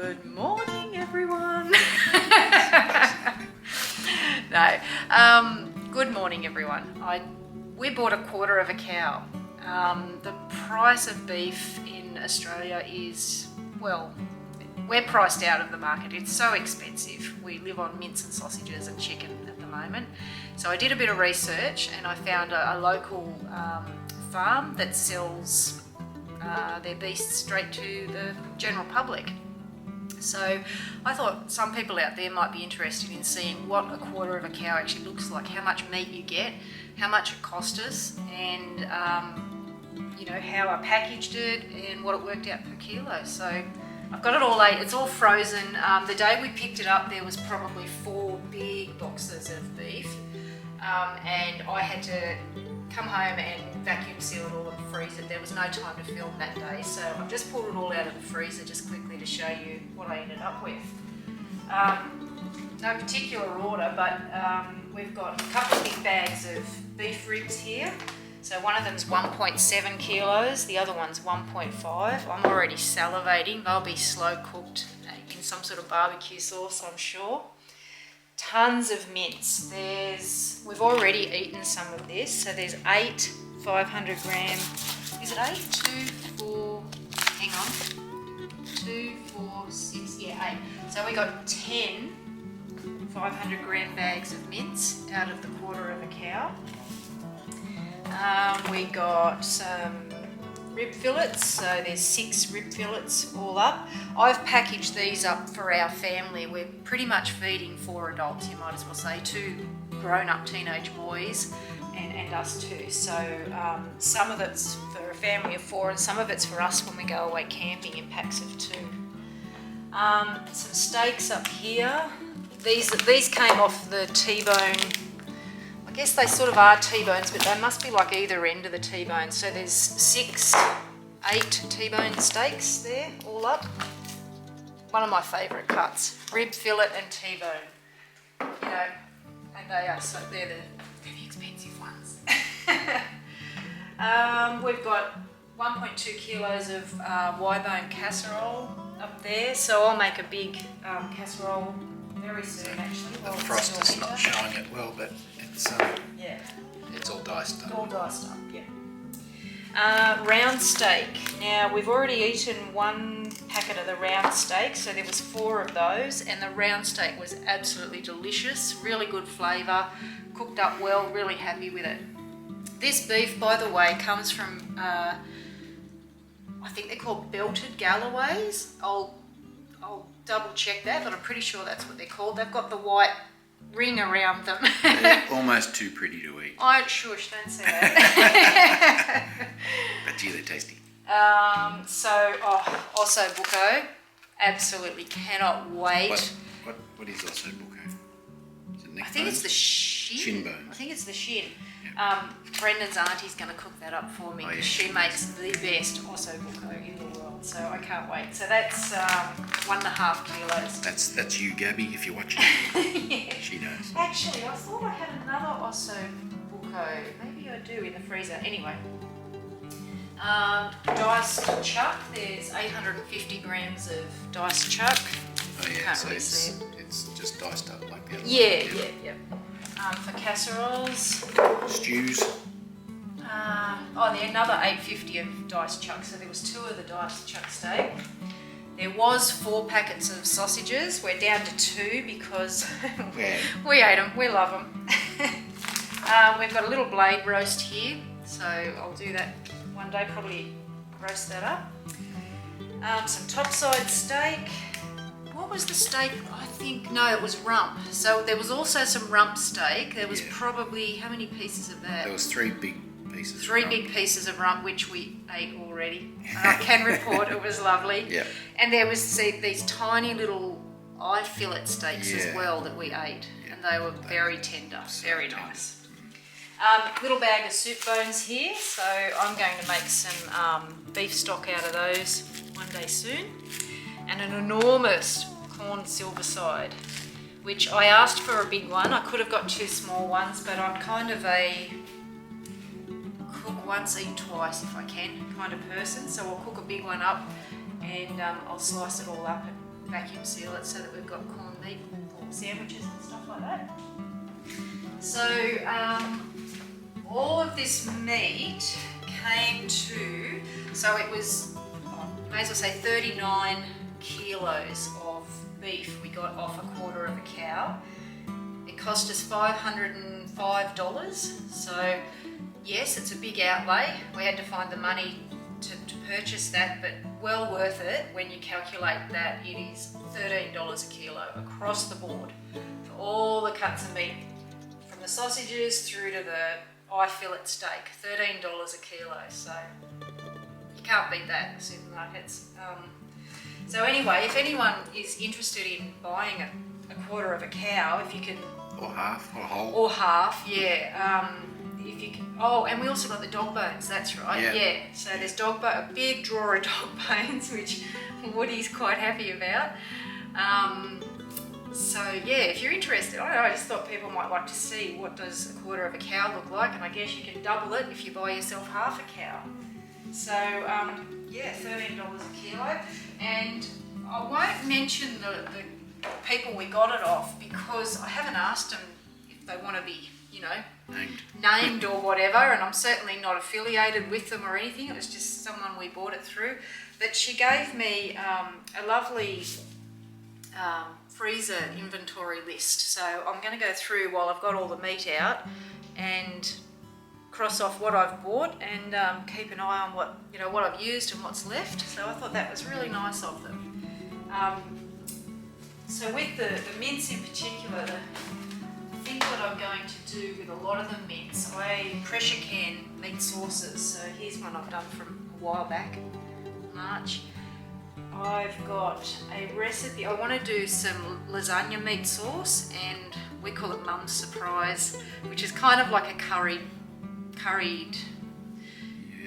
Good morning, everyone. No, good morning, everyone. We bought a quarter of a cow. The price of beef in Australia is, well, we're priced out of the market. It's so expensive. We live on mince and sausages and chicken at the moment. So I did a bit of research and I found a local farm that sells their beasts straight to the general public. So I thought some people out there might be interested in seeing what a quarter of a cow actually looks like, how much meat you get, how much it cost us, and how I packaged it and what it worked out per kilo. So I've got it all it's all frozen. The day we picked it up there was probably 4 big boxes of beef, and I had to come home and vacuum seal it all and freeze it. There was no time to film that day, so I've just pulled it all out of the freezer just quickly to show you what I ended up with. No particular order, but we've got a couple of big bags of beef ribs here. So one of them's 1.7 kilos, the other one's 1.5. I'm already salivating. They'll be slow cooked in some sort of barbecue sauce, I'm sure. Tons of mince. We've already eaten some of this. So there's 8 500 gram. Is it 8? 2, 4, hang on. 2, 4, 6, yeah, 8. So we got 10 500 gram bags of mince out of the quarter of a cow. We got some rib fillets, so there's 6 rib fillets all up. I've packaged these up for our family. We're pretty much feeding 4 adults, you might as well say, 2 grown-up teenage boys and us too. So some of it's for a family of 4 and some of it's for us when we go away camping in packs of 2. Some steaks up here. These came off the T-bone. I guess they sort of are T-bones, but they must be like either end of the T-bone. So there's 8 T-bone steaks there, all up. One of my favourite cuts, rib fillet and T-bone. And they're the very expensive ones. We've got 1.2 kilos of Y-bone casserole up there, so I'll make a big casserole very soon, actually. The frost is not showing it well, but it's all diced up. All diced up, yeah. Round steak. Now, we've already eaten 1 packet of the round steak, so there was 4 of those, and the round steak was absolutely delicious, really good flavour, cooked up well, really happy with it. This beef, by the way, comes from, I think they're called belted Galloways. I'll double check that, but I'm pretty sure that's what they're called. They've got the white ring around them. They're almost too pretty to eat. Shush, don't say that. But gee, they're tasty. Also bucco. Absolutely cannot wait. What is also bucco? Is it neck I think bones? it's the shin. Shin bones. I think it's the shin. Yeah. Brendan's auntie's going to cook that up for me because she makes the best osso bucco in the world. So I can't wait. So that's 1.5 kilos. That's you, Gabby, if you're watching. Yeah. She knows. Actually, I thought I had another osso bucco. Maybe I do in the freezer. Anyway. Diced chuck. There's 850 grams of diced chuck. Oh yeah, Can't so really see it. it's just diced up like that. Yeah. For casseroles. Stews. There's another 850 of diced chuck. So there was 2 of the diced chuck steak. There was 4 packets of sausages. We're down to 2 because we ate them. We love them. We've got a little blade roast here, so I'll do that one day. Probably roast that up. Some topside steak. What was the steak? It was rump. So there was also some rump steak. There was probably, how many pieces of that? There was 3 big pieces. 3 big pieces of rump, which we ate already. I can report it was lovely. Yeah. And there was these tiny little eye fillet steaks as well that we ate. Yeah. And they were very tender, So very tender. nice. Little bag of soup bones here. So I'm going to make some beef stock out of those one day soon. And an enormous corn silverside, which I asked for a big one. I could have got 2 small ones, but I'm kind of a cook once, eat twice if I can kind of person. So I'll cook a big one up and I'll slice it all up and vacuum seal it so that we've got corned meat for sandwiches and stuff like that. So all of this meat came to, so it was, you may as well say 39 kilos of beef we got off a quarter of a cow. It cost us $505. So yes, it's a big outlay. We had to find the money to purchase that, but well worth it when you calculate that it is $13 a kilo across the board for all the cuts of meat, from the sausages through to the eye fillet steak. $13 a kilo, so you can't beat that in the supermarkets. So anyway, if anyone is interested in buying a quarter of a cow, if you can, or half, or whole. or half, yeah. If you can, oh, and we also got the dog bones. That's right. Yeah. So there's a big drawer of dog bones, which Woody's quite happy about. So yeah, if you're interested, I don't know, I just thought people might like to see what does a quarter of a cow look like, and I guess you can double it if you buy yourself half a cow. So yeah, $13 a kilo, and I won't mention the people we got it off because I haven't asked them if they want to be, you know, named or whatever, and I'm certainly not affiliated with them or anything. It was just someone we bought it through. But she gave me a lovely freezer inventory list. So I'm going to go through while I've got all the meat out and cross off what I've bought and keep an eye on what I've used and what's left. So I thought that was really nice of them. So with the mince in particular, I think what I'm going to do with a lot of the mince, I pressure can meat sauces. So here's one I've done from a while back, March. I've got a recipe. I want to do some lasagna meat sauce, and we call it Mum's Surprise, which is kind of like a curried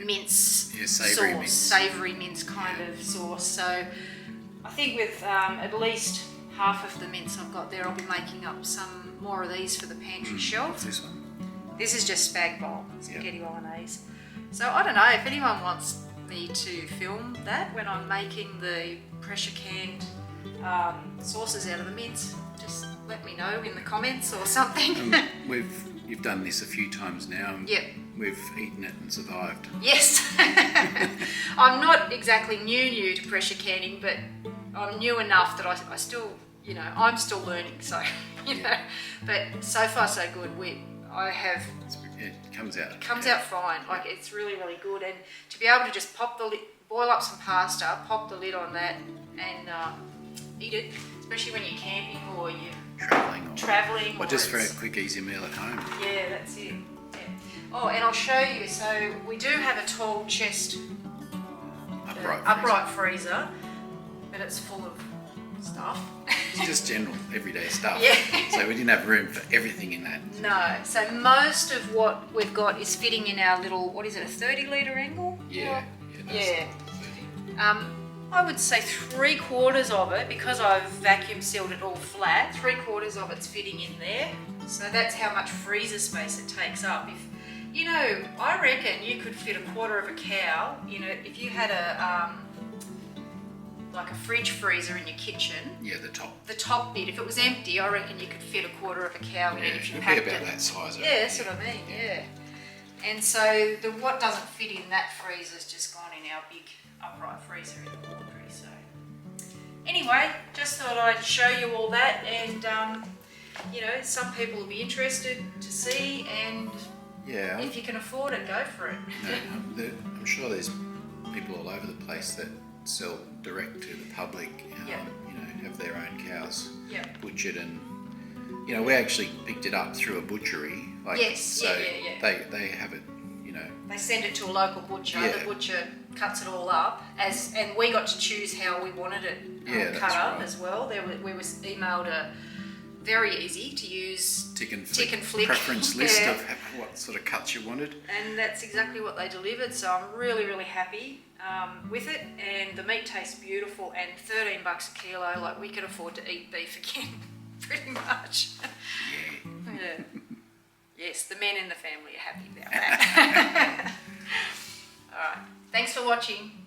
mince sauce, savoury mince kind of sauce. So I think with at least half of the mince I've got there, I'll be making up some more of these for the pantry shelf. What's this one? This is just spag bowl, spaghetti bolognese. So I don't know if anyone wants me to film that when I'm making the pressure canned sauces out of the mince, just let me know in the comments or something. You've done this a few times now. Yep. We've eaten it and survived. Yes. I'm not exactly new to pressure canning, but I'm new enough that I still, I'm still learning. So, but so far so good. It comes out. It comes out fine. Like it's really, really good. And to be able to just boil up some pasta, pop the lid on that, and eat it, especially when you're camping or you're traveling, or just for a quick, easy meal at home. Yeah, that's it. Yeah. Oh, and I'll show you. So we do have a tall chest upright freezer, but it's full of stuff. It's just general everyday stuff. Yeah. So we didn't have room for everything in that. No. So most of what we've got is fitting in our little, what is it, a 30-litre angle? Yeah. Yeah. I would say 3/4 of it, because I've vacuum sealed it all flat, 3/4 of it's fitting in there. So that's how much freezer space it takes up. I reckon you could fit a quarter of a cow. If you had like a fridge freezer in your kitchen. Yeah, the top bit. If it was empty, I reckon you could fit a quarter of a cow in it if you packed it. It'd be about that size. Yeah, that's what I mean. Yeah. And so what doesn't fit in that freezer's just gone in our big upright freezer in the laundry. So anyway, just thought I'd show you all that, and some people will be interested to see, and if you can afford it, go for it. I'm sure there's people all over the place that sell direct to the public, have their own cows butchered, and we actually picked it up through a butchery. They have it, They send it to a local butcher. Yeah. The butcher cuts it all up, and we got to choose how we wanted it cut up as well. We was emailed a very easy to use tick and flick preference list of what sort of cuts you wanted, and that's exactly what they delivered. So I'm really, really happy with it, and the meat tastes beautiful, and $13 a kilo. Like, we could afford to eat beef again, pretty much. Yeah. Yes, the men in the family are happy about that. All right. Thanks for watching.